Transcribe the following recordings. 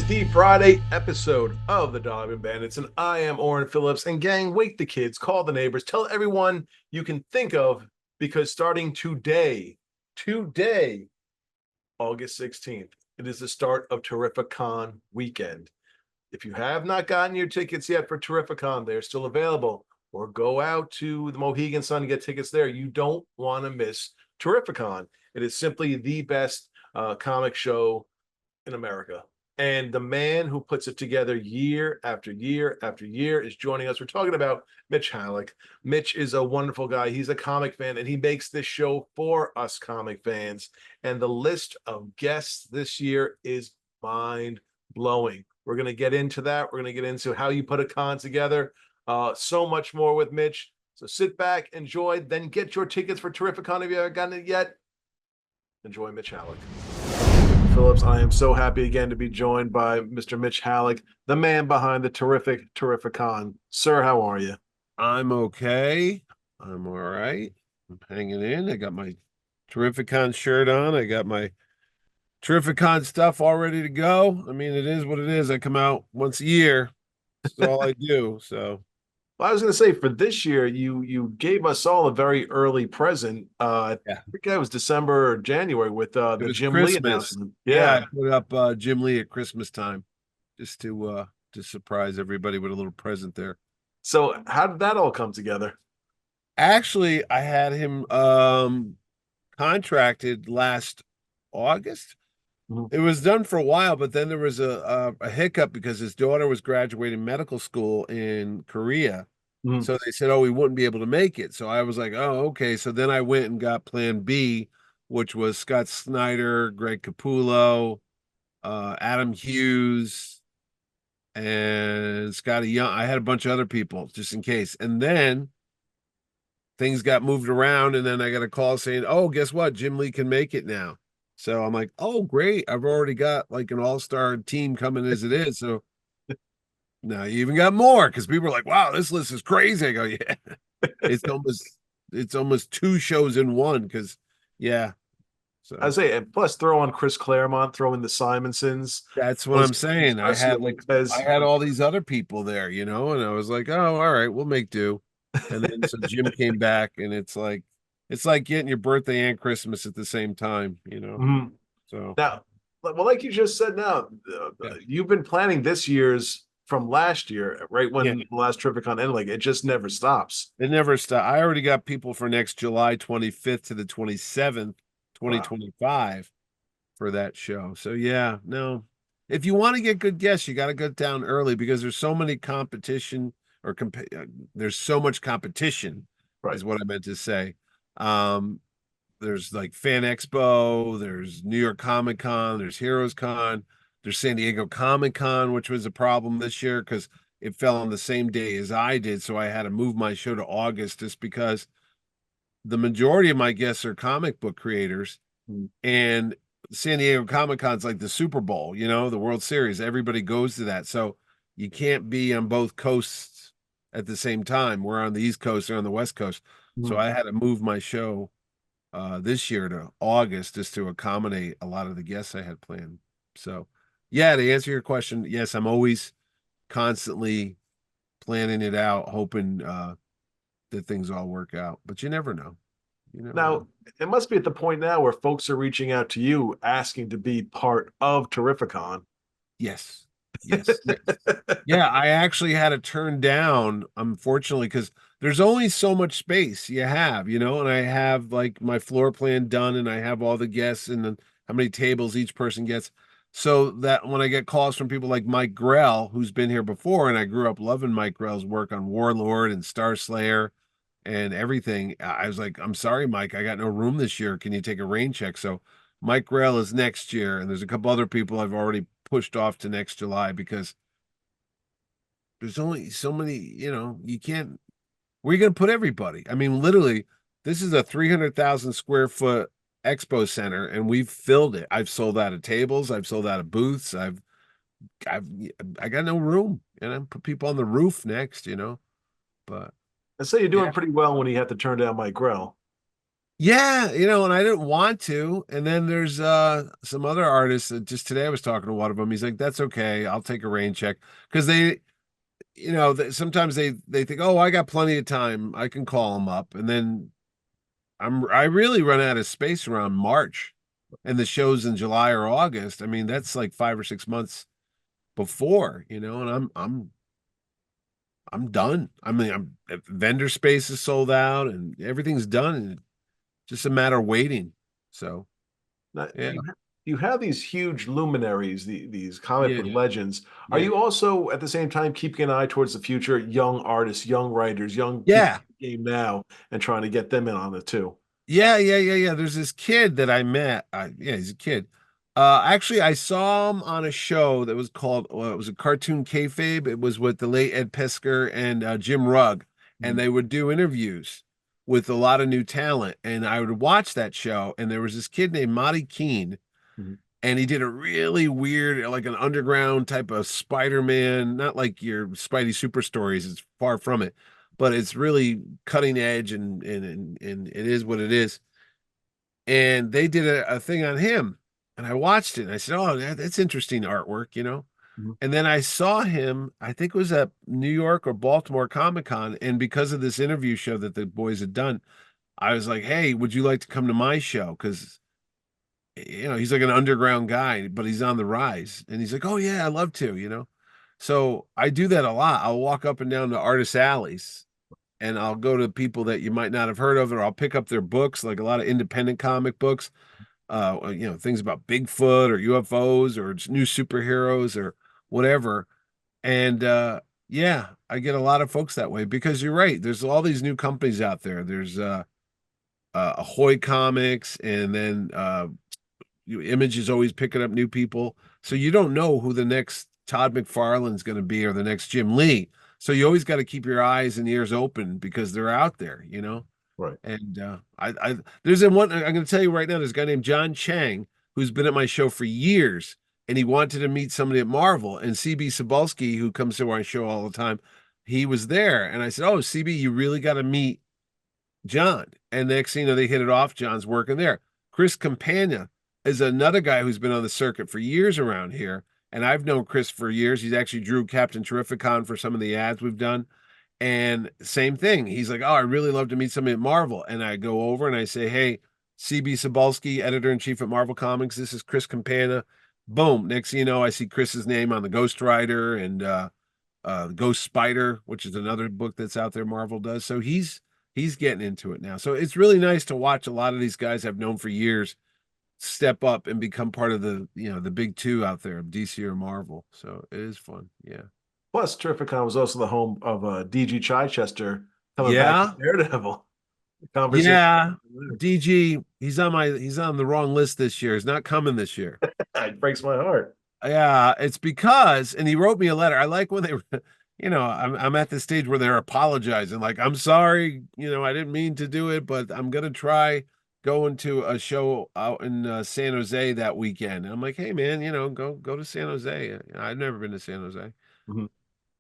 is the Friday episode of the Bandits, and I am Oren Phillips. And gang, wake the kids, call the neighbors, tell everyone you can think of, because starting today, August 16th, it is the start of TerrifiCon weekend. If you have not gotten your tickets yet for TerrifiCon, they're still available. Or go out to the Mohegan Sun and get tickets there. You don't want to miss TerrifiCon. It is simply the best comic show in America. And the man who puts it together year after year after year is joining us. We're talking about Mitch Hallock. Mitch is a wonderful guy. He's a comic fan, and he makes this show for us comic fans. And the list of guests this year is mind blowing. We're going to get into that. We're going to get into how you put a con together. So much more with Mitch. So sit back, enjoy, then get your tickets for TerrifiCon if you haven't gotten it yet. Enjoy Mitch Hallock. Phillips, I am so happy again to be joined by Mr. Mitch Hallock, the man behind the TerrifiCon. Sir, how are you? I'm okay. I'm all right. I'm hanging in. I got my TerrifiCon shirt on. I got my TerrifiCon stuff all ready to go. I mean, it is what it is. I come out once a year. That's all I do. So Well, I was going to say, for this year, you gave us all a very early present. I yeah, think that was December or January with it the was Jim Lee Christmas. announcement. Yeah, Yeah. I put up Jim Lee at Christmas time just to surprise everybody with a little present there. So how did that all come together? Actually, I had him contracted last August. Mhm. It was done for a while, but then there was a hiccup because his daughter was graduating medical school in Korea. Mhm. So they said, "Oh, we wouldn't be able to make it." So I was like, "Oh, okay." So then I went and got Plan B, which was Scott Snyder, Greg Capullo, Adam Hughes, and Scotty Young. I had a bunch of other people just in case. And then things got moved around, and then I got a call saying, "Oh, guess what? Jim Lee can make it now." So I'm like, "Oh, great! I've already got like an all-star team coming as it is." So now you even got more because people are like, "Wow, this list is crazy." I go, "Yeah, it's almost it's almost two shows in one." Because yeah, I so say, and plus throw on Chris Claremont, throw in the Simonsons, that's what those I'm saying. Garcia I Lopez. had all these other people there, and I was like, "Oh, all right, we'll make do." And then so Jim came back, and it's like getting your birthday and Christmas at the same time. Mhm. So Now, well, like you just said, now yeah, you've been planning this year's from last year, right yeah, when the last TerrifiCon ended. Like, it just never stops. it never stopped. I already got people for next July 25th to the 27th, Wow. 2025 for that show. So yeah, no. If you want to get good guests, you got to go down early because there's so many competition or there's so much competition Right. is what I meant to say. Um, there's like Fan Expo, there's New York Comic Con, there's Heroes Con, there's San Diego Comic Con, which was a problem this year because it fell on the same day as I did. So I had to move my show to August just because the majority of my guests are comic book creators. Mm. And San Diego Comic Con's like the Super Bowl, the World Series. Everybody goes to that. So you can't be on both coasts at the same time. We're on the East Coast, they're on the West Coast. So Mm. I had to move my show this year to August just to accommodate a lot of the guests I had planned. So, yeah, to answer your question, yes, I'm always constantly planning it out, hoping that things all work out. But you never know. You never know. Now, it must be at the point now where folks are reaching out to you asking to be part of TerrifiCon. Yes. Yes. Yes. Yeah, I actually had to turn down, unfortunately, because there's only so much space you have, and I have like my floor plan done and I have all the guests and then how many tables each person gets. So that when I get calls from people like Mike Grell, who's been here before, and I grew up loving Mike Grell's work on Warlord and Star Slayer and everything, I was like, I'm sorry, Mike, I got no room this year. Can you take a rain check? So Mike Grell is next year, and there's a couple other people I've already pushed off to next July because there's only so many, you can't, where are you going to put everybody? I mean, literally, this is a 300,000 square foot expo center, and we've filled it. I've sold out of tables, I've sold out of booths, I've, I got no room, and I put people on the roof next, but I say you're doing yeah. pretty well when you have to turn down Mike Grell. Yeah, you know, and I didn't want to. And then there's some other artists that just today I was talking to one of them. He's like, "That's okay. I'll take a rain check." Because they, you know, sometimes they think, "Oh, I got plenty of time. I can call them up." And then I really run out of space around March, and the show's in July or August. I mean, that's like 5 or 6 months before, you know, and I'm done. I mean, I'm vendor space is sold out and everything's done, and just a matter of waiting. So Now, yeah, you have these huge luminaries, these comic book yeah, legends. Are yeah, you also at the same time keeping an eye towards the future, young artists, young writers, young people yeah. in the game now, and trying to get them in on it too? Yeah. There's this kid that I met. Yeah, he's a kid. Actually, I saw him on a show that was called, well, it was a cartoon kayfabe. It was with the late Ed Piskor and Jim Rugg, and Mhm, they would do interviews with a lot of new talent. And I would watch that show, and there was this kid named Monty Keene, mhm. and he did a really weird, like an underground type of Spider-Man, not like your Spidey super stories. It's far from it, but it's really cutting edge, and it is what it is. And they did a thing on him, and I watched it and I said, "Oh, that's interesting artwork, you know." Mhm. And then I saw him, I think it was at New York or Baltimore Comic Con, and because of this interview show that the boys had done, I was like, "Hey, would you like to come to my show?" Because you know he's like an underground guy, but he's on the rise. And he's like, "Oh yeah, I love to," you know. So I do that a lot. I'll walk up and down the artist alleys, and I'll go to people that you might not have heard of, or I'll pick up their books, like a lot of independent comic books, you know, things about Bigfoot or UFOs or new superheroes or whatever. And yeah, I get a lot of folks that way because you're right. There's all these new companies out there. There's Ahoy Comics, and then Image is always picking up new people. So you don't know who the next Todd McFarlane's going to be or the next Jim Lee. So you always got to keep your eyes and ears open because they're out there, you know. Right. And I there's a one I'm going to tell you right now. There's a guy named John Chang who's been at my show for years, and he wanted to meet somebody at Marvel. And CB Cebulski, who comes to our show all the time, he was there. And I said, "Oh, CB, you really got to meet John." And next thing you know, they hit it off. John's working there. Chris Campagna is another guy who's been on the circuit for years around here. And I've known Chris for years. He's actually drew Captain TerrifiCon for some of the ads we've done. And same thing. He's like, "Oh, I really love to meet somebody at Marvel." And I go over and I say, "Hey, CB Cebulski, editor in chief at Marvel Comics. This is Chris Campana." Boom. Next thing you know, I see Chris's name on the Ghost Rider and Ghost Spider, which is another book that's out there Marvel does. So he's getting into it now. So it's really nice to watch a lot of these guys I've known for years step up and become part of the, you know, the big two out there of DC or Marvel. So it is fun. Yeah. Plus, TerrifiCon was also the home of DG Chichester coming back to Yeah. Daredevil. Conversation. Yeah. DG, he's on the wrong list this year. He's not coming this year. It breaks my heart. Yeah, it's because, and he wrote me a letter. I like when they, you know, I'm at the stage where they're apologizing, like, "I'm sorry, you know, I didn't mean to do it, but I'm gonna try going to a show out in San Jose that weekend." And I'm like, "Hey man, you know, go to San Jose." I've never been to San Jose. Mhm.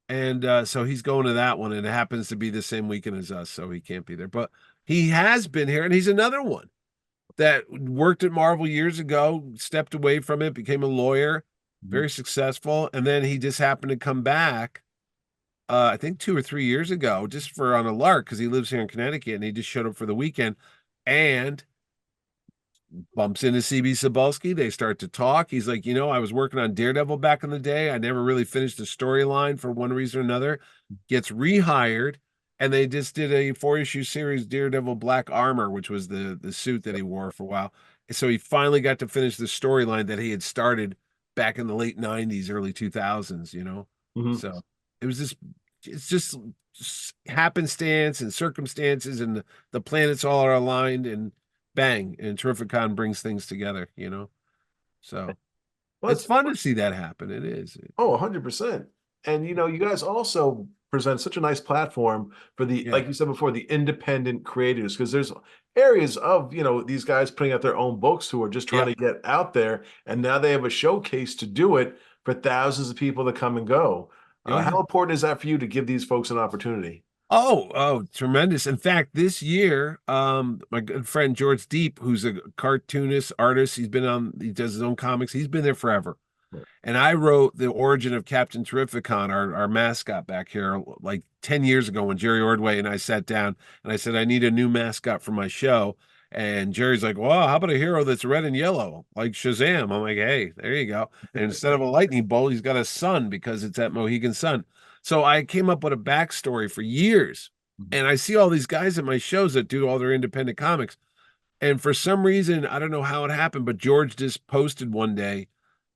And so he's going to that one, and it happens to be the same weekend as us, so he can't be there. But he has been here, and he's another one that worked at Marvel years ago, stepped away from it, became a lawyer, Mhm. very successful, and then he just happened to come back. I think 2 or 3 years ago, just for on a lark, because he lives here in Connecticut, and he just showed up for the weekend, and bumps into CB Cebulski. They start to talk. He's like, "You know, I was working on Daredevil back in the day. I never really finished the storyline for one reason or another." Gets rehired, and they just did a 4 issue series, Daredevil Black Armor, which was the suit that he wore for a while. So he finally got to finish the storyline that he had started back in the late '90s, early 2000s. You know, Mhm. so it was just it's just happenstance and circumstances, and the planets all are aligned, and bang, and Terrificon brings things together, you know. So Well, it's it's fun to see that happen. It is. 100%. And you guys also present such a nice platform for the, Yeah. like you said before, the independent creators, because there's areas of, these guys putting out their own books who are just trying Yep. to get out there, and now they have a showcase to do it for thousands of people to come and go. Oh yeah. How important is that for you to give these folks an opportunity? Oh, tremendous. In fact, this year, my good friend George Deep, who's a cartoonist, artist, he does his own comics. He's been there forever. Right. And I wrote the origin of Captain Terrificon, our mascot back here, like 10 years ago when Jerry Ordway and I sat down and I said, I need a new mascot for my show. And Jerry's like, well, how about a hero that's red and yellow, like Shazam? I'm like, hey, there you go. And instead of a lightning bolt, he's got a sun because it's that Mohegan Sun. So I came up with a backstory for years. Mhm. And I see all these guys at my shows that do all their independent comics. And for some reason, I don't know how it happened, but George just posted one day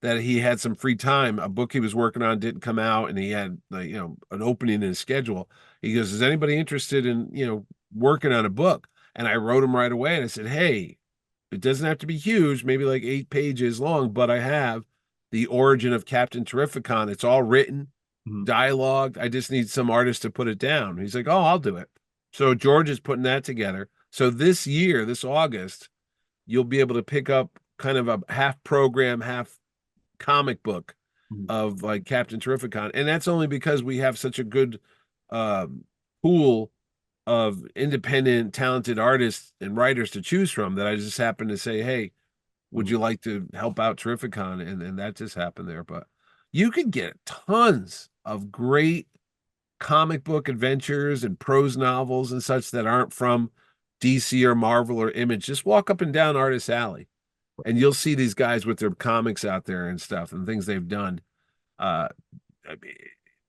that he had some free time. A book he was working on didn't come out, and he had like, an opening in his schedule. He goes, "Is anybody interested in working on a book?" And I wrote him right away, and I said, "Hey, it doesn't have to be huge, maybe like 8 pages long, but I have the origin of Captain Terrificon. It's all written, Mhm. dialogued. I just need some artist to put it down." He's like, "Oh, I'll do it." So George is putting that together. So this year, this August, you'll be able to pick up kind of a half program, half comic book Mhm. of like Captain Terrificon. And that's only because we have such a good um, pool of independent, talented artists and writers to choose from that I just happened to say, hey, would Mhm. you like to help out Terrificon? And that just happened there. But you could get tons of great comic book adventures and prose novels and such that aren't from DC or Marvel or Image. Just walk up and down Artist Alley and you'll see these guys with their comics out there and stuff and things they've done. Uh, I mean,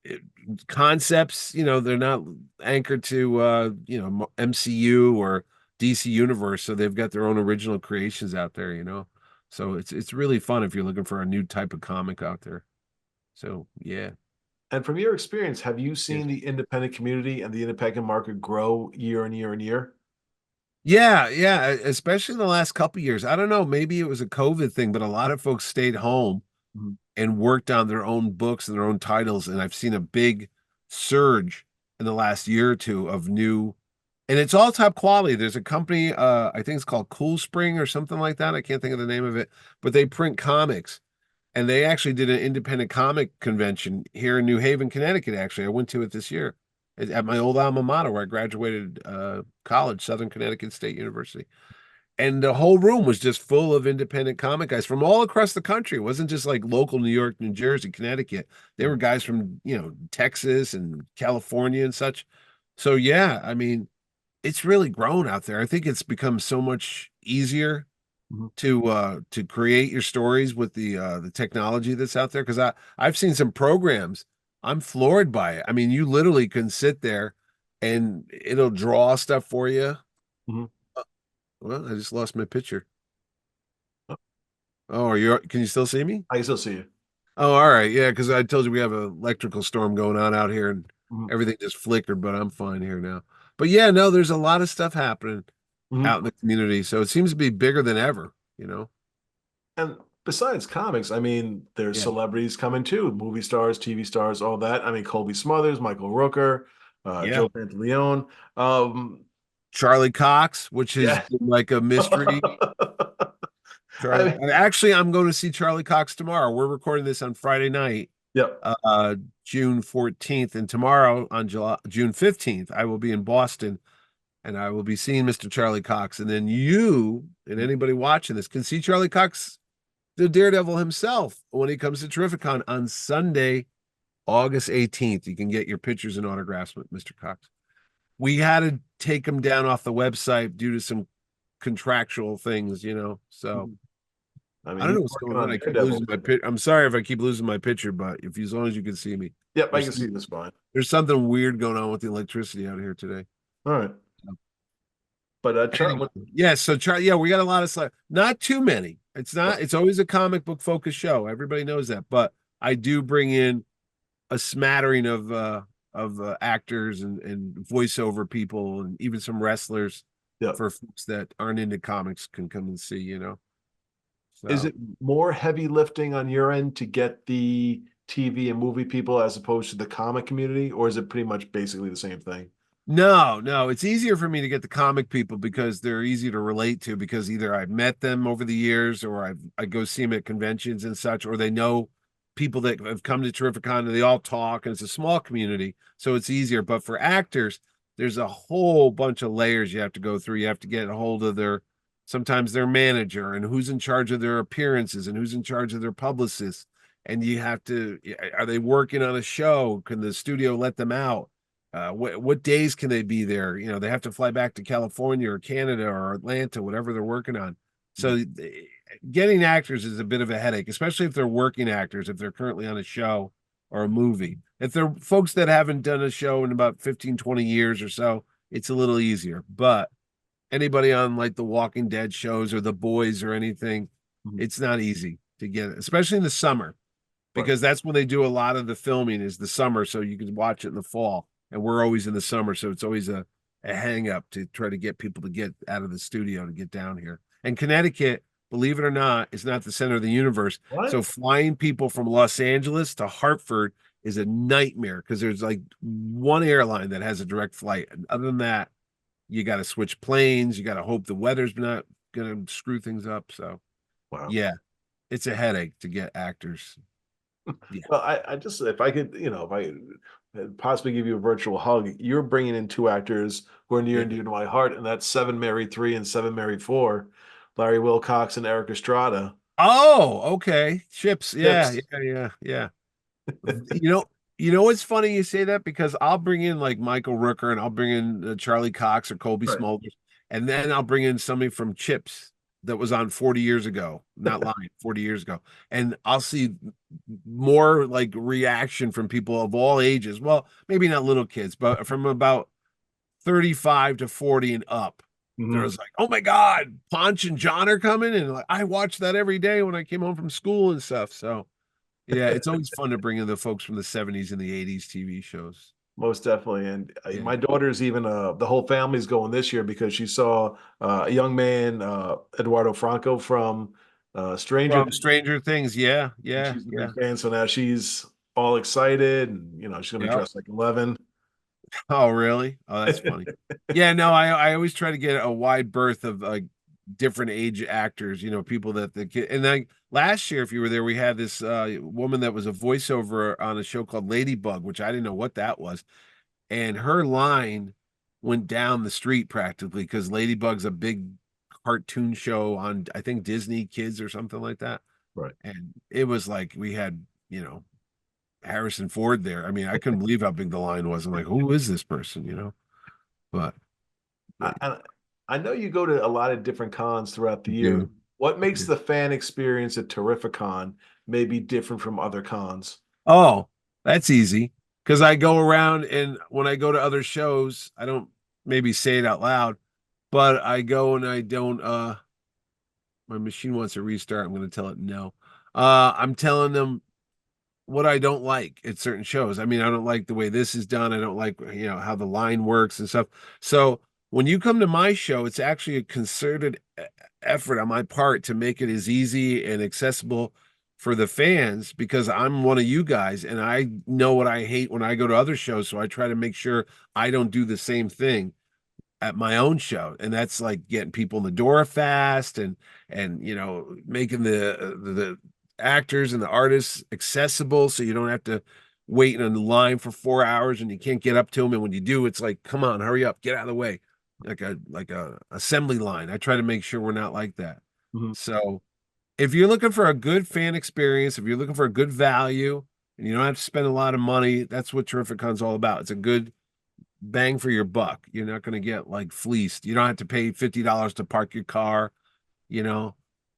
it, concepts, they're not anchored to MCU or DC Universe, so they've got their own original creations out there. So it's really fun if you're looking for a new type of comic out there. So yeah. And from your experience, have you Yeah. seen the independent community and the independent market grow year and year and year? Yeah, especially in the last couple years. I don't know, maybe it was a COVID thing, but a lot of folks stayed home Mhm. and worked on their own books and their own titles. And I've seen a big surge in the last year or two of new, and it's all top quality. There's a company, I think it's called Cool Spring or something like that. I can't think of the name of it, but they print comics. And they actually did an independent comic convention here in New Haven, Connecticut. Actually, I went to it this year at my old alma mater where I graduated college, Southern Connecticut State University. And the whole room was just full of independent comic guys from all across the country. It wasn't just like local New York, New Jersey, Connecticut. They were guys from, Texas and California and such. So yeah, I mean, it's really grown out there. I think it's become so much easier Mhm. to create your stories with the technology that's out there. Because I've seen some programs. I'm floored by it. I mean, you literally can sit there and it'll draw stuff for you. Mhm. Well, I just lost my picture. Oh, Oh, can you still see me? I still see you. Oh, all right. Yeah, because I told you we have an electrical storm going on out here and Mhm. everything just flickered, but I'm fine here now. But yeah, no, there's a lot of stuff happening Mhm. out in the community. So it seems to be bigger than ever. And besides comics, I mean, there's Yeah. celebrities coming too, movie stars, TV stars, all that. I mean, Colby Smothers, Michael Rooker, Yeah. Joe Pantaleone. Charlie Cox, which has Yeah. been like a mystery. I Charlie, mean, actually, I'm going to see Charlie Cox tomorrow. We're recording this on Friday night, yep. uh, June 14th, and tomorrow on June 15th, I will be in Boston and I will be seeing Mr. Charlie Cox. And then you and anybody watching this can see Charlie Cox, the Daredevil himself, when he comes to Terrificon on Sunday, August 18th. You can get your pictures and autographs with Mr. Cox. We had to take him down off the website due to some contractual things. So I I mean, don't he's know what's working going on. on I keep Daredevil losing my too. picture. I'm sorry if I keep losing my picture, but if as long as you can see me, Yep, I there's can see this fine. there's something weird going on with the electricity out here today. All right. But Anyway, yeah, so Charlie, yeah, we got a lot of stuff. Not too many. It's not. It's always a comic book focused show. Everybody knows that, but I do bring in a smattering of actors and voiceover people and even some wrestlers yep. for folks that aren't into comics can come and see. Is So it more heavy lifting on your end to get the TV and movie people as opposed to the comic community, or is it pretty much basically the same thing? no, it's easier for me to get the comic people because they're easy to relate to because either I've met them over the years or I go see them at conventions and such, or they know people that have come to Terrificon and they all talk and it's a small community, so it's easier. But for actors, there's a whole bunch of layers you have to go through. You have to get a hold of sometimes their manager, and who's in charge of their appearances, and who's in charge of their publicists. And you have to, are they working on a show? Can the studio let them out? What days can they be there? They have to fly back to California or Canada or Atlanta, whatever they're working on. So getting actors is a bit of a headache, especially if they're working actors, if they're currently on a show or a movie. If they're folks that haven't done a show in about 15, 20 years or so, it's a little easier. But anybody on like the Walking Dead shows or The Boys or anything, it's not easy to get, especially in the summer, because that's when they do a lot of the filming is the summer. So you can watch it in the fall, and we're always in the summer. So it's always a hang up to try to get people to get out of the studio to get down here. And Connecticut, believe it or not, is not the center of the universe. What? So flying people from Los Angeles to Hartford is a nightmare because there's like one airline that has a direct flight. And other than that, you got to switch planes. You got to hope the weather's not going to screw things up. So, yeah, it's a headache to get actors. Yeah. Well, I just, if I could, if I possibly give you a virtual hug, you're bringing in two actors who are near and dear to my heart, and that's Seven Mary 3 and Seven Mary 4, Larry Wilcox and Eric Estrada. Oh, okay. Chips. Yeah, Chips. yeah. What's funny you say that, because I'll bring in like Michael Rooker, and I'll bring in Charlie Cox or Colby Smulders, and then I'll bring in somebody from Chips that was on 40 years ago, not lying, 40 years ago. And I'll see more like reaction from people of all ages. Well, maybe not little kids, but from about 35 to 40 and up. There was like, oh my God, Ponch and John are coming. And like, I watched that every day when I came home from school and stuff. So yeah, it's always fun to bring in the folks from the 70s and the 80s TV shows. Most definitely. And my daughter's even, the whole family's going this year because she saw a young man, Eduardo Franco from Stranger Things. Yeah. She's a big fan. So now she's all excited, and, she's going to be dressed like 11. Oh, really? Oh, that's funny. Yeah, no, I always try to get a wide berth of like different age actors, people that the kid. And then last year, if you were there, we had this woman that was a voiceover on a show called Ladybug, which I didn't know what that was. And her line went down the street practically because Ladybug's a big cartoon show on, I think, Disney Kids or something like that. Right. And it was like we had, Harrison Ford there. I mean, I couldn't believe how big the line was. I'm like, who is this person, But I know you go to a lot of different cons throughout the year. What makes the fan experience at TerrifiCon maybe different from other cons? Oh, that's easy. Because I go around, and when I go to other shows, I don't maybe say it out loud, but I go and I don't my machine wants to restart. I'm going to tell it no. I'm telling them what I don't like at certain shows. I mean, I don't like the way this is done. I don't like, how the line works and stuff. So when you come to my show, it's actually a concerted effort on my part to make it as easy and accessible for the fans, because I'm one of you guys and I know what I hate when I go to other shows. So I try to make sure I don't do the same thing at my own show. And that's like getting people in the door fast and making the actors and the artists accessible, so you don't have to wait in the line for 4 hours and you can't get up to them. And when you do, it's like, come on, hurry up, get out of the way. Like a assembly line. I try to make sure we're not like that. So if you're looking for a good fan experience, if you're looking for a good value and you don't have to spend a lot of money, that's what TerrifiCon's all about. It's a good bang for your buck. You're not going to get like fleeced. You don't have to pay $50 to park your car.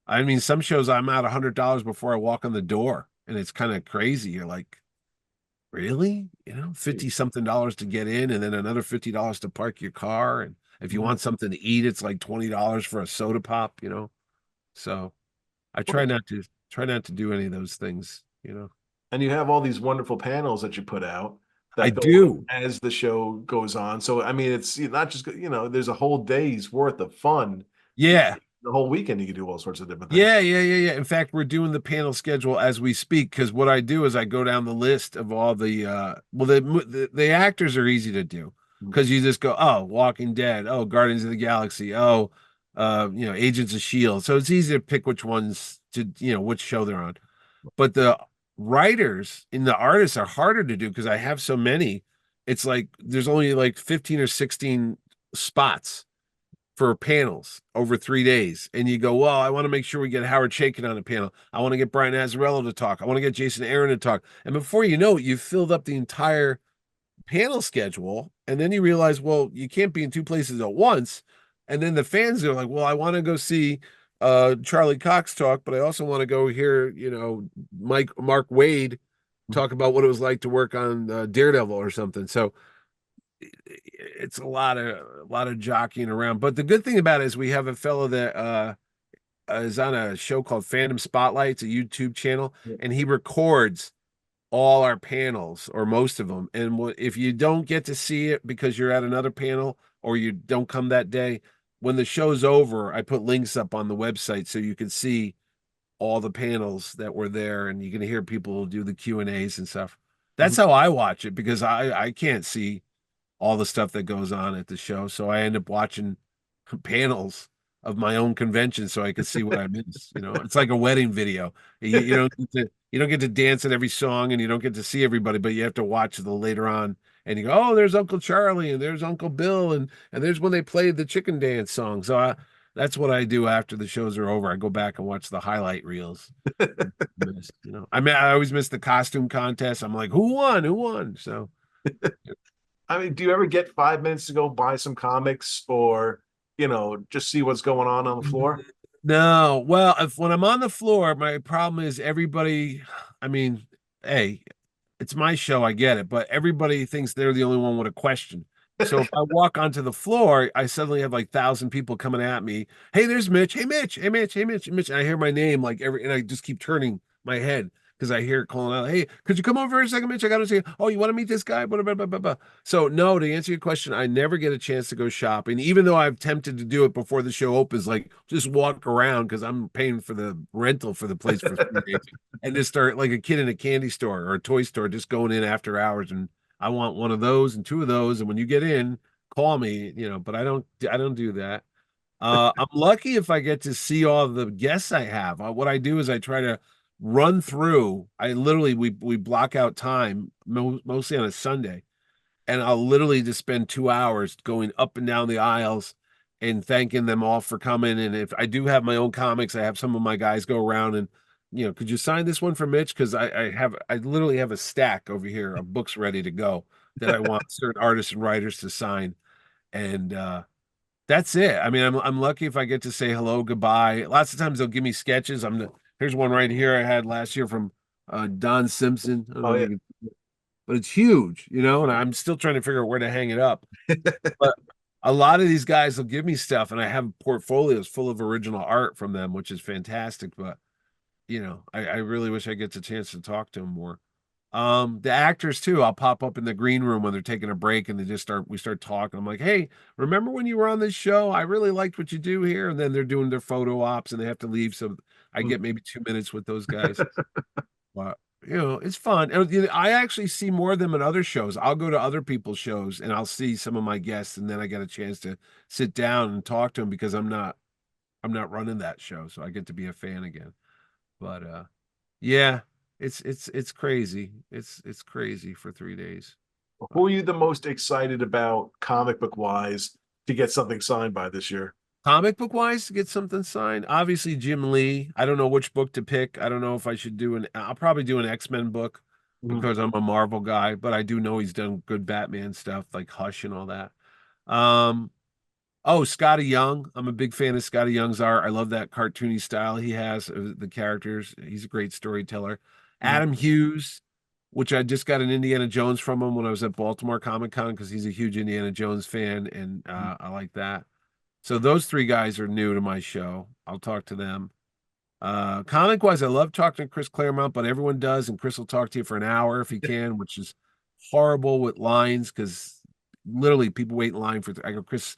I mean, some shows I'm out $100 before I walk in the door, and it's kind of crazy. You're like, really? 50 something dollars to get in, and then another $50 to park your car. And if you want something to eat, it's like $20 for a soda pop, So I try not to do any of those things, And you have all these wonderful panels that you put out. I do as the show goes on. So I mean, it's not just there's a whole day's worth of fun. Yeah. The whole weekend you can do all sorts of different things. Yeah. In fact, we're doing the panel schedule as we speak, because what I do is I go down the list of all the the actors are easy to do, because you just go, oh, Walking Dead, oh, Guardians of the Galaxy, oh, Agents of Shield. So it's easy to pick which ones to which show they're on. But the writers and the artists are harder to do because I have so many. it's like there's only like 15 or 16 spots for panels over 3 days. And you go, well, I want to make sure we get Howard Chaykin on the panel. I want to get Brian Azzarello to talk. I want to get Jason Aaron to talk. And before you know it, you've filled up the entire panel schedule. And then you realize, well, you can't be in two places at once. And then the fans are like, well, I want to go see Charlie Cox talk, but I also want to go hear, Mark Wade talk about what it was like to work on Daredevil or something. So it's a lot of jockeying around. But the good thing about it is we have a fellow that is on a show called Fandom Spotlight. It's a YouTube channel, and he records all our panels or most of them. And if you don't get to see it because you're at another panel or you don't come that day, when the show's over, I put links up on the website so you can see all the panels that were there, and you can hear people do the Q&As and stuff. That's how I watch it, because I can't see all the stuff that goes on at the show. So I end up watching panels of my own convention so I could see what I miss. It's like a wedding video. You don't get to dance at every song, and you don't get to see everybody, but you have to watch the later on, and you go, oh, there's Uncle Charlie, and there's Uncle Bill, and there's when they played the chicken dance song. So that's what I do after the shows are over. I go back and watch the highlight reels. I mean, I always miss the costume contest. I'm like, who won? Who won? So I mean, do you ever get 5 minutes to go buy some comics or, just see what's going on the floor? No. Well, when I'm on the floor, my problem is everybody, I mean, hey, it's my show, I get it, but everybody thinks they're the only one with a question. So if I walk onto the floor, I suddenly have like 1,000 people coming at me. Hey, there's Mitch. Hey, Mitch. Hey, Mitch. Hey, Mitch. Mitch. And I hear my name and I just keep turning my head because I hear it calling out. Hey, could you come over for a second, Mitch? I got to say, oh, you want to meet this guy? Blah, blah, blah, blah, blah. So no, to answer your question, I never get a chance to go shopping, even though I've tempted to do it before the show opens, like just walk around because I'm paying for the rental for the place for 3 days and just start like a kid in a candy store or a toy store, just going in after hours and I want one of those and two of those. And when you get in, call me, but I don't do that. I'm lucky if I get to see all the guests I have. What I do is I try to run through. I literally, we block out time mostly on a Sunday, and I'll literally just spend 2 hours going up and down the aisles and thanking them all for coming. And if I do have my own comics, I have some of my guys go around and, could you sign this one for Mitch? Because I literally have a stack over here of books ready to go that I want certain artists and writers to sign. And that's it. I mean, I'm lucky if I get to say hello, goodbye. Lots of times they'll give me sketches. Here's one right here I had last year from Don Simpson. I don't know if you can, but it's huge, and I'm still trying to figure out where to hang it up. But a lot of these guys will give me stuff, and I have portfolios full of original art from them, which is fantastic. But I really wish I get the chance to talk to them more. The actors too, I'll pop up in the green room when they're taking a break and we start talking. I'm like, hey, remember when you were on this show? I really liked what you do here. And then they're doing their photo ops and they have to leave. So I get maybe 2 minutes with those guys. But it's fun. And I actually see more of them at other shows. I'll go to other people's shows and I'll see some of my guests, and then I get a chance to sit down and talk to them because I'm not running that show. So I get to be a fan again. But yeah. It's crazy. It's crazy for 3 days. Who are you the most excited about comic book wise to get something signed by this year? Comic book wise, to get something signed, obviously Jim Lee. I don't know which book to pick. I don't know if I should I'll probably do an X-Men book because I'm a Marvel guy, but I do know he's done good Batman stuff like Hush and all that. Oh, Scotty Young. I'm a big fan of Scotty Young's art. I love that cartoony style he has, the characters. He's a great storyteller. Adam Hughes, which I just got an Indiana Jones from him when I was at Baltimore Comic-Con because he's a huge Indiana Jones fan, and I like that. So those three guys are new to my show. I'll talk to them. Comic-wise, I love talking to Chris Claremont, but everyone does, and Chris will talk to you for an hour if he can, which is horrible with lines because literally people wait in line for. I go, Chris,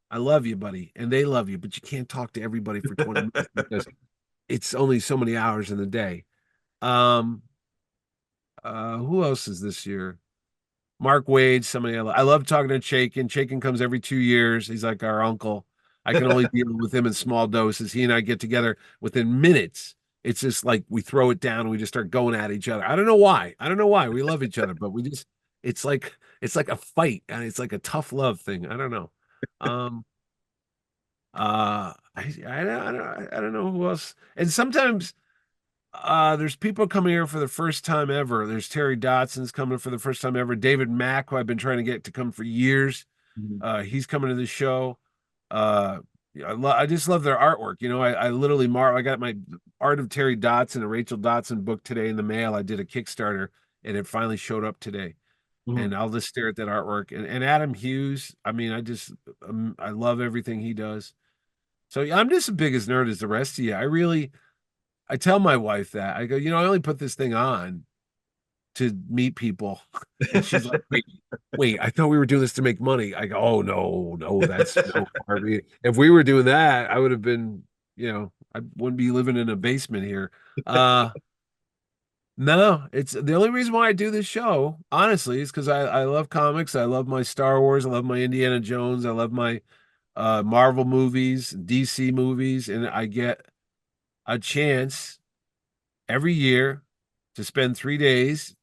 I love you, buddy, and they love you, but you can't talk to everybody for 20 minutes because it's only so many hours in the day. Who else is this year? Mark Wade, somebody I love talking to Chaykin. Chaykin comes every 2 years. He's like our uncle. I can only deal with him in small doses. He and I get together within minutes. It's just like we throw it down and we just start going at each other. I don't know why. We love each other, but it's it's like a fight and it's like a tough love thing. I don't know. Um, I don't know who else. And sometimes there's people coming here for the first time ever. There's Terry Dotson's coming for the first time ever. David Mack, who I've been trying to get to come for years. Mhm. He's coming to the show. Uh, I just love their artwork. You know, I literally I got my Art of Terry Dotson, a Rachel Dotson book today in the mail. I did a Kickstarter and it finally showed up today. Mhm. And I'll just stare at that artwork. And Adam Hughes, I mean, I love everything he does. So yeah, I'm just as big as nerd as the rest of you. I tell my wife that I go, you know, I only put this thing on to meet people. And she's like, wait, I thought we were doing this to make money. I go, oh no, that's no Harvey. If we were doing that, I would have been, you know, I wouldn't be living in a basement here. No, it's the only reason why I do this show, honestly, is because I love comics. I love my Star Wars, I love my Indiana Jones, I love my Marvel movies, DC movies, and I get a chance every year to spend 3 days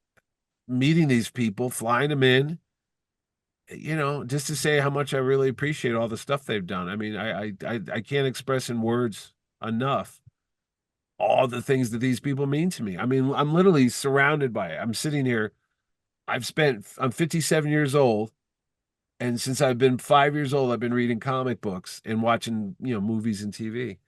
meeting these people, flying them in, you know, just to say how much I really appreciate all the stuff they've done. I mean, I can't express in words enough all the things that these people mean to me. I mean, I'm literally surrounded by it. I'm sitting here. I'm 57 years old. And since I've been 5 years old, I've been reading comic books and watching, you know, movies and TV.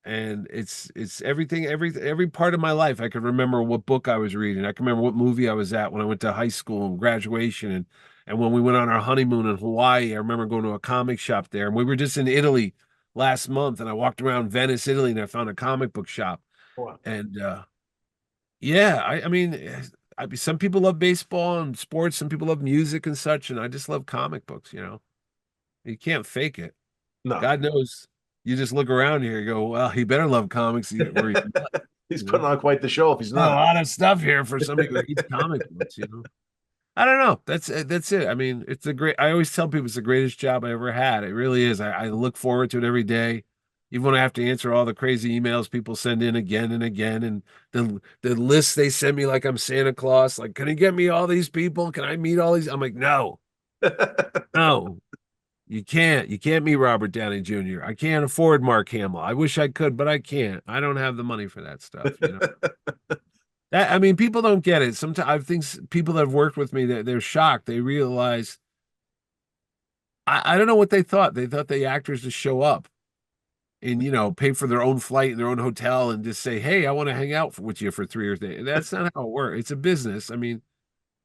And it's everything, every part of my life. I could remember what book I was reading. I can remember what movie I was at when I went to high school and graduation, and when we went on our honeymoon in Hawaii. I remember going to a comic shop there, and we were just in Italy last month, and I walked around Venice, Italy, and I found a comic book shop. Wow. And yeah, I mean, some people love baseball and sports, some people love music and such, and I just love comic books. You know, you can't fake it. No. God knows. You just look around here, and go, well, he better love comics, or he's not, He's you know. putting on quite the show if he's Got a not. lot of stuff here for somebody who reads comic books, you know. I don't know. That's it. I mean, it's a great. I always tell people it's the greatest job I ever had. It really is. I look forward to it every day, even when I have to answer all the crazy emails people send in again and again, and the lists they send me like I'm Santa Claus. Like, can you get me all these people? Can I meet all these? I'm like, no, no. You can't. You can't meet Robert Downey Jr. I can't afford Mark Hamill. I wish I could, but I can't. I don't have the money for that stuff, you know. That, I mean, people don't get it. Sometimes I think people that have worked with me, they're shocked. They realize I don't know what they thought. They thought the actors just show up and, you know, pay for their own flight and their own hotel and just say, "Hey, I want to hang out with you for 3 or 4 days." That's not how it works. It's a business. I mean,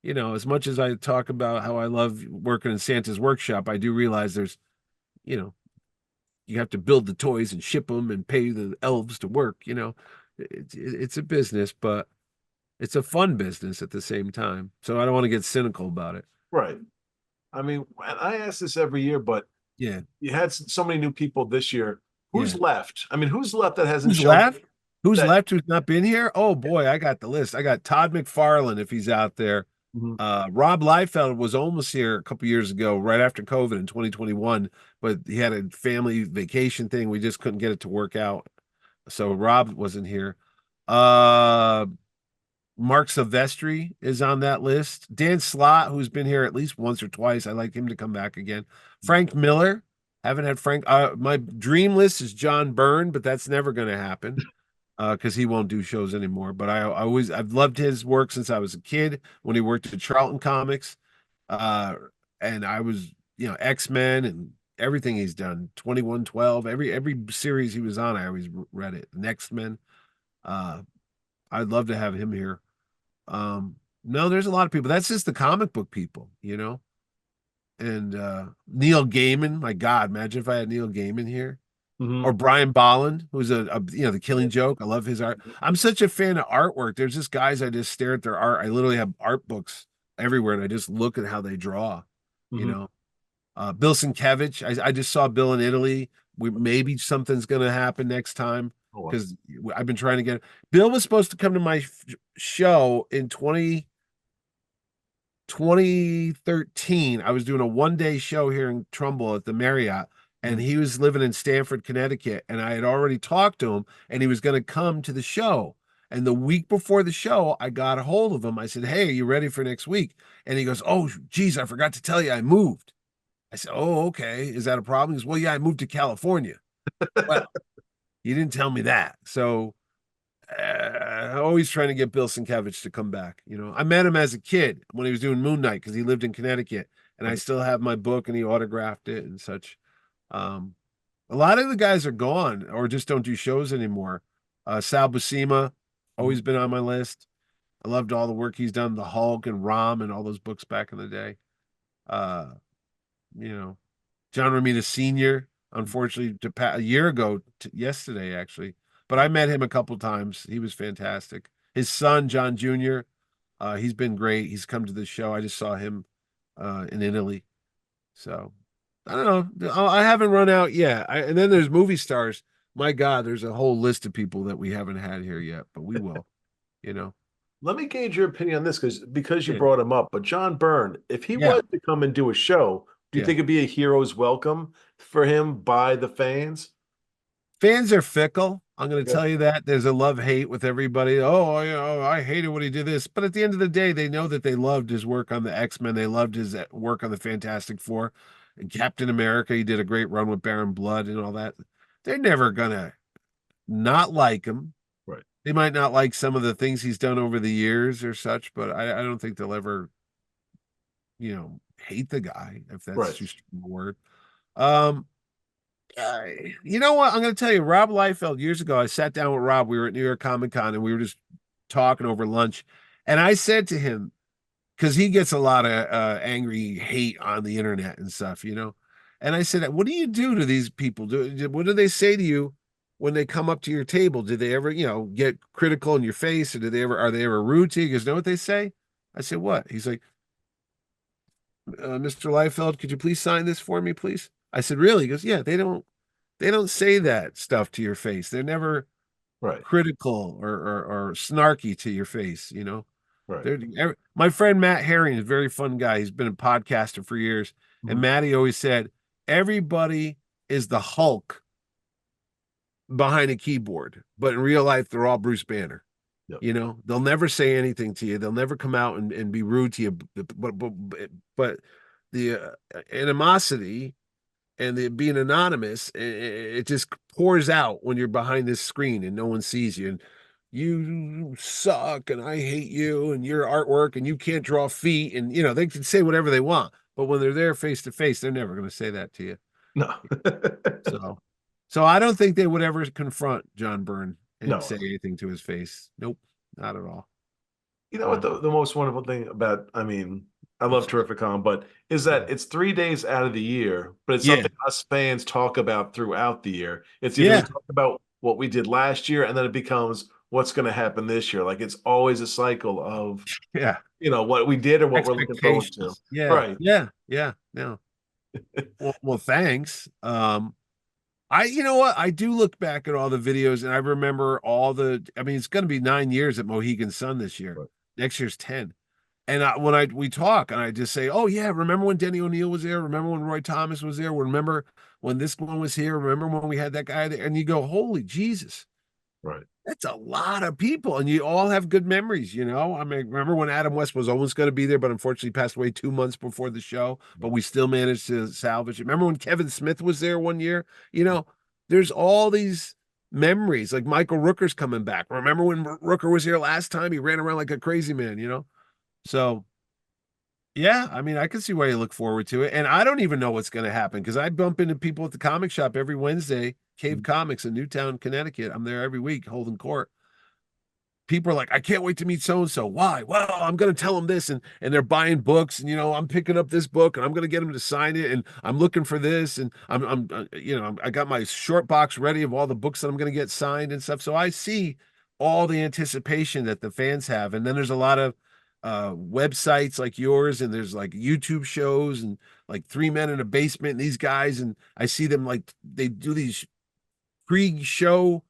you know, as much as I talk about how I love working in Santa's workshop, I do realize there's, you know, you have to build the toys and ship them and pay the elves to work. You know, it's a business, but it's a fun business at the same time. So I don't want to get cynical about it. Right. I mean, and I ask this every year, but Yeah. you had so many new people this year. Who's Yeah. left? I mean, who's left that hasn't Who's shown left? Who's that? left who's not been here? Oh boy, I got the list. I got Todd McFarlane if he's out there. Mhm. Rob Liefeld was almost here a couple years ago, right after COVID in 2021, but he had a family vacation thing. We just couldn't get it to work out. So Rob wasn't here. Uh Mark Silvestri is on that list. Dan Slott, who's been here at least once or twice. I like him to come back again. Frank Miller. Haven't had Frank. My dream list is John Byrne, but that's never going to happen because he won't do shows anymore. But I've loved his work since I was a kid when he worked at Charlton Comics. Uh, and I was, you know, X-Men and everything he's done, 2112, every series he was on, I always read it. Next Men. Uh, I'd love to have him here. No, there's a lot of people. That's just the comic book people, you know. And Neil Gaiman, my God, imagine if I had Neil Gaiman here. Or Mhm. Brian Bolland, who's you know, the Killing Joke. I love his art. I'm such a fan of artwork. There's just guys I just stare at their art. I literally have art books everywhere, and I just look at how they draw. You Mhm. know, Bill Sienkiewicz. I just saw Bill in Italy. Maybe something's going to happen next time Oh, wow. because I've been trying to get. Bill was supposed to come to my show in 2013. I was doing a 1 day show here in Trumbull at the Marriott, and Mhm. he was living in Stamford, Connecticut. And I had already talked to him, and he was going to come to the show. And the week before the show, I got a hold of him. I said, "Hey, are you ready for next week?" And he goes, "Oh, geez, I forgot to tell you, I moved." I said, "Oh, okay. Is that a problem?" He goes, "Well, yeah, I moved to California." Well, you didn't tell me that. So always trying to get Bill Sienkiewicz to come back. I met him as a kid when he was doing Moon Knight because he lived in Connecticut, and I still have my book, and he autographed it and such. Um, a lot of the guys are gone or just don't do shows anymore. Sal Buscema, always been on my list. I loved all the work he's done, The Hulk and Rom and all those books back in the day. Uh, you know, John Romita Sr., unfortunately, a year ago, yesterday, actually. But I met him a couple times. He was fantastic. His son, John Jr., he's been great. He's come to the show. I just saw him in Italy. So I don't know. I haven't run out yet. And then there's movie stars. My God, there's a whole list of people that we haven't had here yet, but we will, you know. Let me gauge your opinion on this because you Yeah. brought him up. But John Byrne, if he Yeah. was to come and do a show, do you Yeah. think it'd be a hero's welcome for him by the fans? Fans are fickle. I'm going to Yeah, tell you that there's a love hate with everybody. Oh, I hated when he did this. But at the end of the day, they know that they loved his work on the X-Men. They loved his work on the Fantastic Four and Captain America. He did a great run with Baron Blood and all that. They're never going to not like him. right, They might not like some of the things he's done over the years or such, but I don't think they'll ever, hate the guy, if that's right. too strong a word. Um, uh, you know what? I'm going to tell you, Rob Liefeld, years ago, I sat down with Rob. We were at New York Comic Con and we were just talking over lunch. And I said to him, because he gets a lot of angry hate on the internet and stuff. And I said, "What do you do to these people? What do they say to you when they come up to your table? Do they ever, get critical in your face, or are they ever rude to you?" He goes, "Know what they say?" I said, "What?" He's like, "Mr. Liefeld, could you please sign this for me, please?" I said, "Really?" He goes, "Yeah, they don't say that stuff to your face. They're never Right, critical or snarky to your face. right. My friend Matt Herring is a very fun guy. He's been a podcaster for years. And Mhm. Matty always said, everybody is the Hulk behind a keyboard, but in real life, they're all Bruce Banner. Yep. They'll never say anything to you. They'll never come out and be rude to you. But the animosity and the being anonymous, it just pours out when you're behind this screen and no one sees you. And you suck, and I hate you, and your artwork, and you can't draw feet, and they can say whatever they want. But when they're there face to face, they're never going to say that to you. No. So, so I don't think they would ever confront John Byrne and say No. anything to his face. Nope, not at all. You know what So, the most wonderful thing about, I mean, I love TerrifiCon, but is yeah, that it's 3 days out of the year, but it's yeah, something us fans talk about throughout the year. It's either we yeah, talk about what we did last year and then it becomes what's going to happen this year. Like it's always a cycle of, yeah. what we did or what we're looking forward to. Expectations. Yeah, Right. yeah, yeah. No. Well, thanks. You know what? I do look back at all the videos and I remember I mean, it's going to be 9 years at Mohegan Sun this year. Right. Next year's 10. And we talk and I just say, "Oh yeah, remember when Denny O'Neil was there? Remember when Roy Thomas was there? Remember when this one was here? Remember when we had that guy there?" And you go, "Holy Jesus. Right. That's a lot of people." And you all have good memories. I mean, remember when Adam West was almost going to be there, but unfortunately passed away 2 months before the show, but we still managed to salvage it. Remember when Kevin Smith was there one year? There's all these memories. Like Michael Rooker's coming back. Remember when Rooker was here last time? He ran around like a crazy man. So yeah, I mean, I can see why you look forward to it. And I don't even know what's going to happen because I bump into people at the comic shop every Wednesday, Cave Comics in Newtown, Connecticut. I'm there every week holding court. People are like, "I can't wait to meet so and so." Why? Well, I'm going to tell them this, and they're buying books, and I'm picking up this book, and I'm going to get them to sign it, and I'm looking for this, and I got my short box ready of all the books that I'm going to get signed and stuff. So I see all the anticipation that the fans have, and then there's a lot of websites like yours, and there's like YouTube shows, and like Three Men in a Basement, and these guys, and I see them like they do these pre-show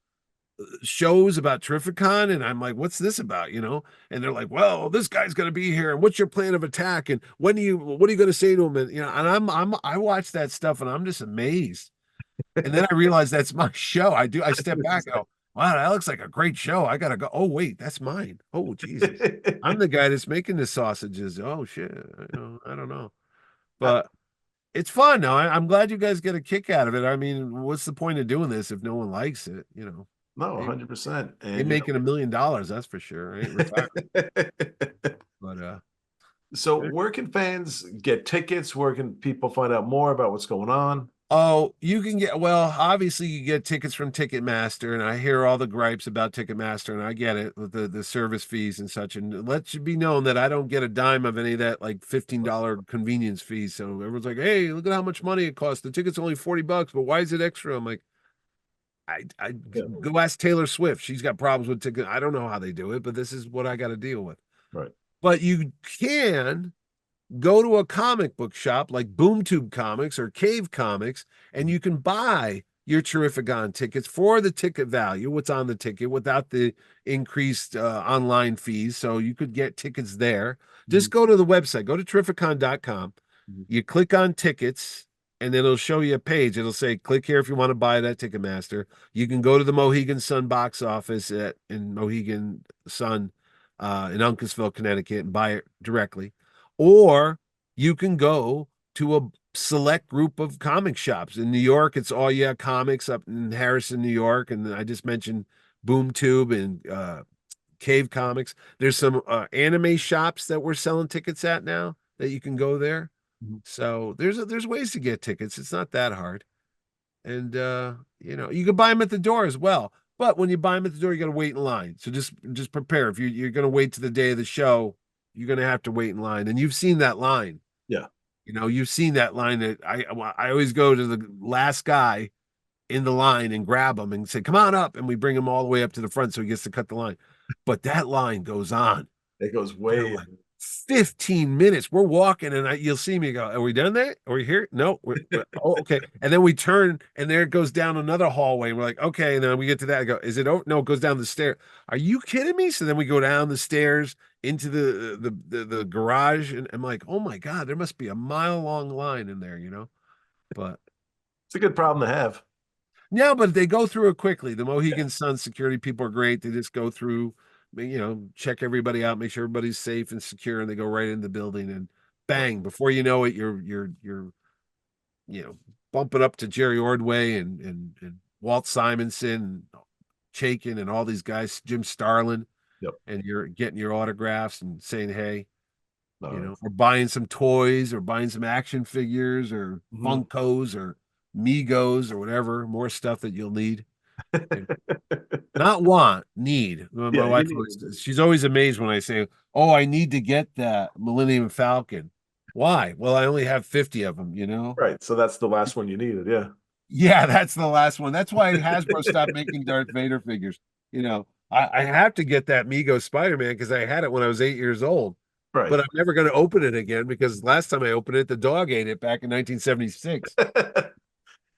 shows about TerrifiCon, and I'm like, "What's this about?" And they're like, "Well, this guy's going to be here, and what's your plan of attack, and what are you going to say to him?" And I watch that stuff, and I'm just amazed. And then I realize that's my show. I step back, and go, wow, that looks like a great show. I gotta go. Oh, wait, that's mine. Oh, Jesus. I'm the guy that's making the sausages. Oh shit. I don't know. But it's fun now. I'm glad you guys get a kick out of it. I mean, what's the point of doing this if no one likes it? No, Ain't, 100%. ain't And making $1 million, that's for sure. Ain't retired. But so where can fans get tickets? Where can people find out more about what's going on? oh, you can get, well, obviously you get tickets from Ticketmaster, and I hear all the gripes about Ticketmaster, and I get it with the service fees and such. And let you be known that I don't get a dime of any of that like $15 convenience fees. So everyone's like, hey, look at how much money it costs. The ticket's only $40, but why is it extra? I'm like, I Yeah, go ask Taylor Swift. She's got problems with ticket. I don't know how they do it, but this is what I got to deal with. right. But you can go to a comic book shop like BoomTube Comics or Cave Comics, and you can buy your TerrifiCon tickets for the ticket value, what's on the ticket, without the increased online fees. So you could get tickets there. Just Mhm. go to the website, go to terrificon.com. Mhm. You click on tickets, and it'll show you a page. It'll say, click here if you want to buy that Ticketmaster. You can go to the Mohegan Sun box office in Mohegan Sun in Uncasville, Connecticut, and buy it directly. Or you can go to a select group of comic shops. In New York, it's All Yeah Comics up in Harrison, New York. And I just mentioned BoomTube and Cave Comics. There's some anime shops that we're selling tickets at now that you can go there. Mhm. So there's ways to get tickets. It's not that hard. And you can buy them at the door as well. But when you buy them at the door, you got to wait in line. So just prepare. If you're going to wait to the day of the show, you're going to have to wait in line. And you've seen that line. Yeah. You've seen that line that I always go to the last guy in the line and grab him and say, "Come on up," and we bring him all the way up to the front so he gets to cut the line. But that line goes on It goes for way. like 15 minutes. We're walking, and you'll see me go, "Are we done there? Are we here? No, oh, okay." And then we turn, and there it goes down another hallway. And we're like, "Okay." And then we get to that. I go, "Is it over?" No, it goes down the stair. Are you kidding me? So then we go down the stairs into the garage, and I'm like, "Oh my God, there must be a mile long line in there." But It's a good problem to have. yeah, but they go through it quickly. The Mohegan Sun security people are great. They just go through, check everybody out, make sure everybody's safe and secure, and they go right in the building and bang, before you know it, you're you know bumping up to Jerry Ordway and Walt Simonson, Chaikin, and all these guys, Jim Starlin, Yep. and you're getting your autographs and saying hey, No. or buying some toys or buying some action figures or Mhm. Funkos or Migos or whatever, more stuff that you'll need. Not want, need. My Yeah, you wife need always, she's always amazed when I say, "Oh, I need to get that Millennium Falcon." Why? Well, I only have 50 of them. right. So that's the last one you needed. Yeah. Yeah, that's the last one. That's why Hasbro stopped making Darth Vader figures. I have to get that Mego Spider-Man because I had it when I was 8 years old, Right. but I'm never going to open it again because last time I opened it, the dog ate it back in 1976.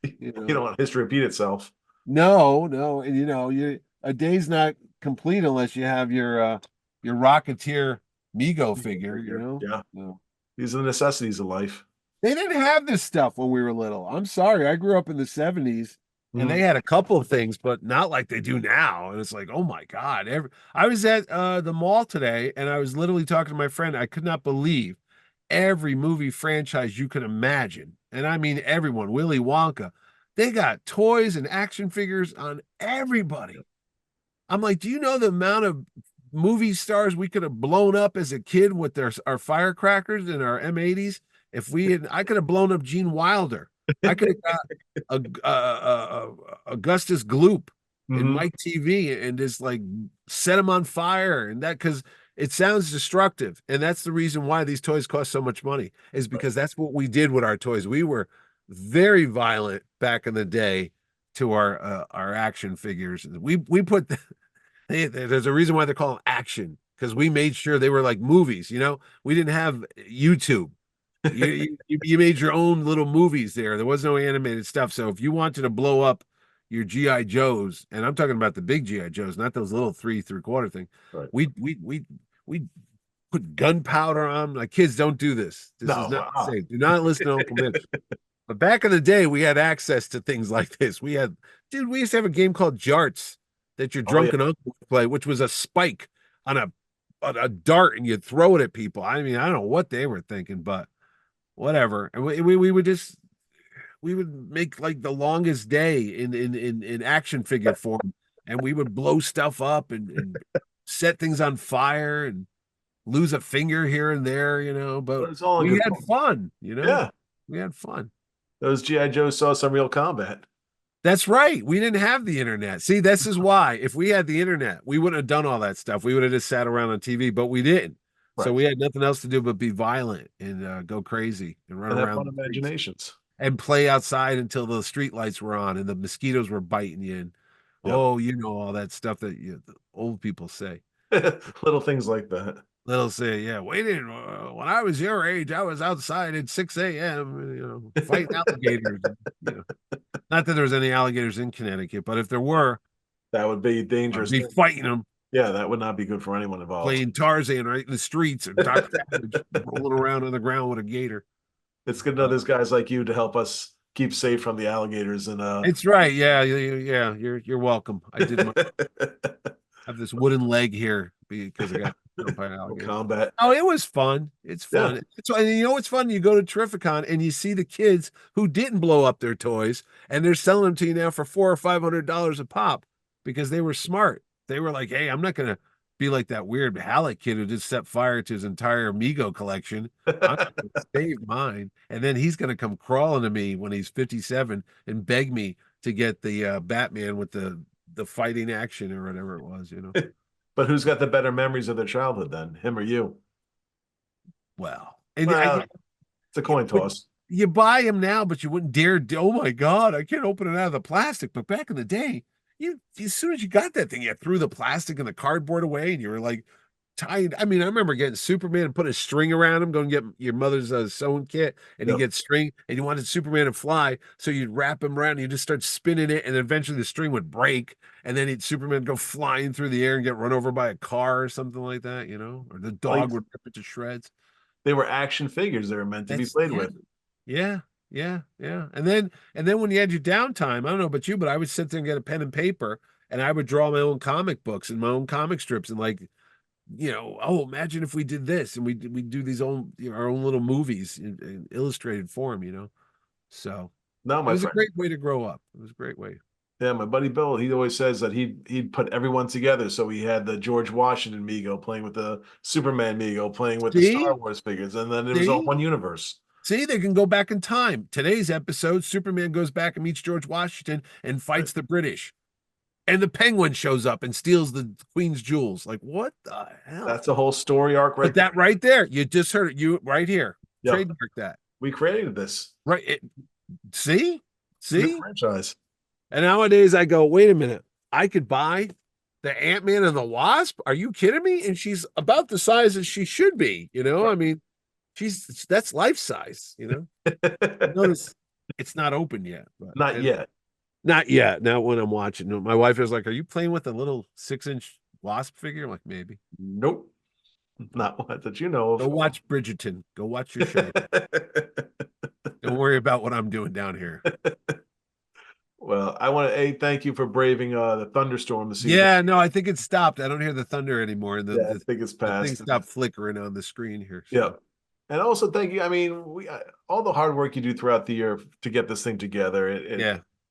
You You don't know, want history to repeat itself. no, no, and a day's not complete unless you have your Rocketeer Mego figure. Yeah. No. These are the necessities of life. They didn't have this stuff when we were little. I'm sorry, I grew up in the '70s, and they Mhm. had a couple of things, but not like they do now. And it's like, oh my God! I was at the mall today, and I was literally talking to my friend. I could not believe every movie franchise you can imagine, and I mean everyone. Willy Wonka. They got toys and action figures on everybody. I'm like, do you know the amount of movie stars we could have blown up as a kid with our firecrackers and our M80s? If I could have blown up Gene Wilder. I could have got Augustus Gloop in Mhm. Mike TV and just like set him on fire and that because it sounds destructive. And that's the reason why these toys cost so much money is Right. because that's what we did with our toys. We were very violent back in the day to our action figures. We put there's a reason why they're called action because we made sure they were like movies. We didn't have YouTube. You made your own little movies there. There was no animated stuff. So if you wanted to blow up your GI Joes, and I'm talking about the big GI Joes, not those little 3/3/4 thing, Right. we put gunpowder on them. Like kids, don't do this. This is No. not safe. Do not listen to Uncle Mitch. But back in the day, we had access to things like this. Dude, we used to have a game called Jarts. that your Oh yeah. drunken uncle would play, which was a spike on a dart, and you'd throw it at people. I mean, I don't know what they were thinking, but whatever. And we would just we would make like the longest day in action figure form, and we would blow stuff up and set things on fire and lose a finger here and there, but But it's all in we good had fun. fun, Yeah. we had fun. Those GI Joes saw some real combat. That's right. We didn't have the internet. See, this is why. If we had the internet, we wouldn't have done all that stuff. We would have just sat around on TV, but we didn't. So Right. we had nothing else to do but be violent and go crazy and run And have around fun the streets imaginations. and play outside until the street lights were on and the mosquitoes were biting you. And Yep. oh, all that stuff that the old people say. Little things like that. They'll say, yeah, waiting. When I was your age, I was outside at 6 a.m., fighting alligators. Not that there was any alligators in Connecticut, but if there were, That would be I'd dangerous. be fighting them, Yeah, that would not be good for anyone involved. playing Tarzan right in the streets and Doc Savage rolling around on the ground with a gator. It's good to know there's guys like you to help us keep safe from the alligators and It's right. Yeah, yeah. You're welcome. I did have this wooden leg here because I got killed by an alligator. combat. Oh, it was fun. It's fun. Yeah. It's fun. You go to TerrifiCon and you see the kids who didn't blow up their toys, and they're selling them to you now for $400 or $500 a pop because they were smart. They were like, "Hey, I'm not gonna be like that weird Hallock kid who just set fire to his entire Amigo collection. I'm gonna save mine, and then he's gonna come crawling to me when he's 57 and beg me to get the Batman with the fighting action or whatever it was, But who's got the better memories of their childhood then, him or you? Well, Well, it's a coin but toss. you buy them now, but you wouldn't dare. Oh my God, I can't open it out of the plastic. But back in the day, as soon as you got that thing, you threw the plastic and the cardboard away, and you were like tied. I mean, I remember getting Superman and put a string around him, going to get your mother's sewing kit, and you Yep. get string, and you wanted Superman to fly, so you'd wrap him around, and you just start spinning it, and eventually the string would break, and then Superman go flying through the air and get run over by a car or something like that, or the dog would rip it to shreds. They were action figures. They were meant to be played with. Yeah, yeah. And then when you had your downtime, I don't know about you, but I would sit there and get a pen and paper, and I would draw my own comic books and my own comic strips, and oh, imagine if we did this, and we do these our own little movies in illustrated form. So No, it my was a friend. great way to grow up. It was a great way. Yeah, my buddy Bill, he always says that he'd put everyone together. So he had the George Washington Mego playing with the Superman Mego, playing with the Star See, Wars figures, and then it was all see, one universe. see, they can go back in time. Today's episode, Superman goes back and meets George Washington and fights the British. And the Penguin shows up and steals the Queen's jewels. Like, what the hell? That's a whole story arc right But that right there, you just heard it. You right here. Yep. Trademark that. We created this. Right. See? New franchise. And nowadays I go, wait a minute. I could buy the Ant-Man and the Wasp. Are you kidding me? And she's about the size that she should be. I mean, that's life size, Notice it's not open yet. But Not yet. Not yet. Now when I'm watching, my wife is like, "Are you playing with a little 6-inch Wasp figure?" I'm like, maybe. Nope. Not one that you know of. Go watch Bridgerton. Go watch your show. Don't worry about what I'm doing down here. Well, I want to thank you for braving the thunderstorm this evening. Yeah, no, I think it stopped. I don't hear the thunder anymore. And I think it's the passed. thing stopped flickering on the screen here. So. Yeah. And also thank you. I mean, we all the hard work you do throughout the year to get this thing together.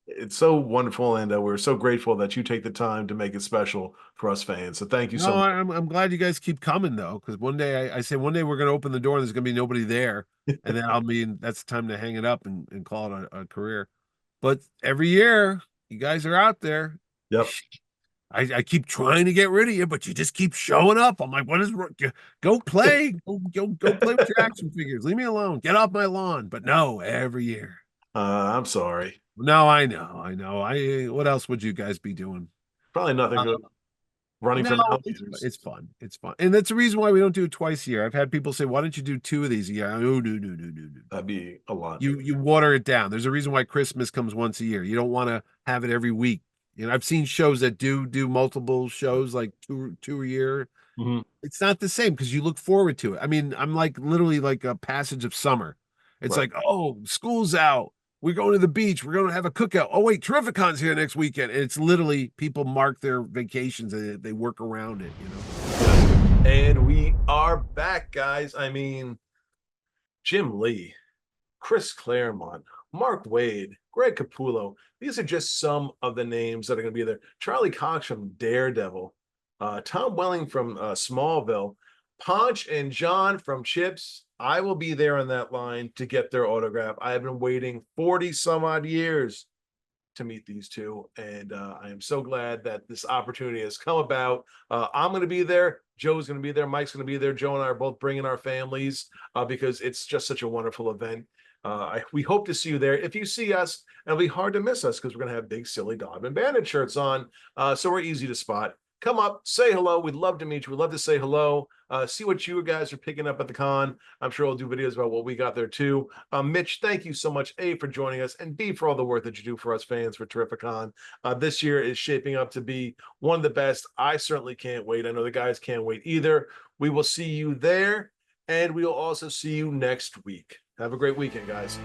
It's so wonderful, and we're so grateful that you take the time to make it special for us fans. So thank you so much. I'm glad you guys keep coming though, because one day I say one day we're going to open the door and there's going to be nobody there, and then that's time to hang it up and call it a career. But every year you guys are out there. Yep. I keep trying to get rid of you, but you just keep showing up. I'm like, what is? Go play, go play with your action figures. Leave me alone. Get off my lawn. But no, every year. I'm sorry. No, I know. What else would you guys be doing? Probably nothing good. Running from it's fun. It's fun. And that's the reason why we don't do it twice a year. I've had people say, why don't you do 2 of these a year? Oh, no. That'd be a lot. You water it down. There's a reason why Christmas comes once a year. You don't want to have it every week. I've seen shows that do multiple shows, like two a year. Mm-hmm. It's not the same because you look forward to it. I mean, I'm like literally like a passage of summer. It's like, oh, school's out. we're going to the beach. We're going to have a cookout. Oh, wait, TerrifiCon's here next weekend. And it's literally people mark their vacations and they work around it, you know? And we are back, guys. I mean, Jim Lee, Chris Claremont, Mark Wade, Greg Capullo. These are just some of the names that are going to be there. Charlie Cox from Daredevil, Tom Welling from Smallville, Ponch and John from Chips. I will be there on that line to get their autograph. I have been waiting 40 some odd years to meet these two, and I am so glad that this opportunity has come about. I'm going to be there. Joe's going to be there. Mike's going to be there. Joe and I are both bringing our families because it's just such a wonderful event. We hope to see you there. If you see us, it'll be hard to miss us because we're going to have big, silly Dog and Bandit shirts on, so we're easy to spot. Come up, say hello. We'd love to meet you. We'd love to say hello. See what you guys are picking up at the con. I'm sure we'll do videos about what we got there too. Mitch, thank you so much, A, for joining us, and B, for all the work that you do for us fans for TerrifiCon. This year is shaping up to be one of the best. I certainly can't wait. I know the guys can't wait either. We will see you there, and we will also see you next week. Have a great weekend, guys.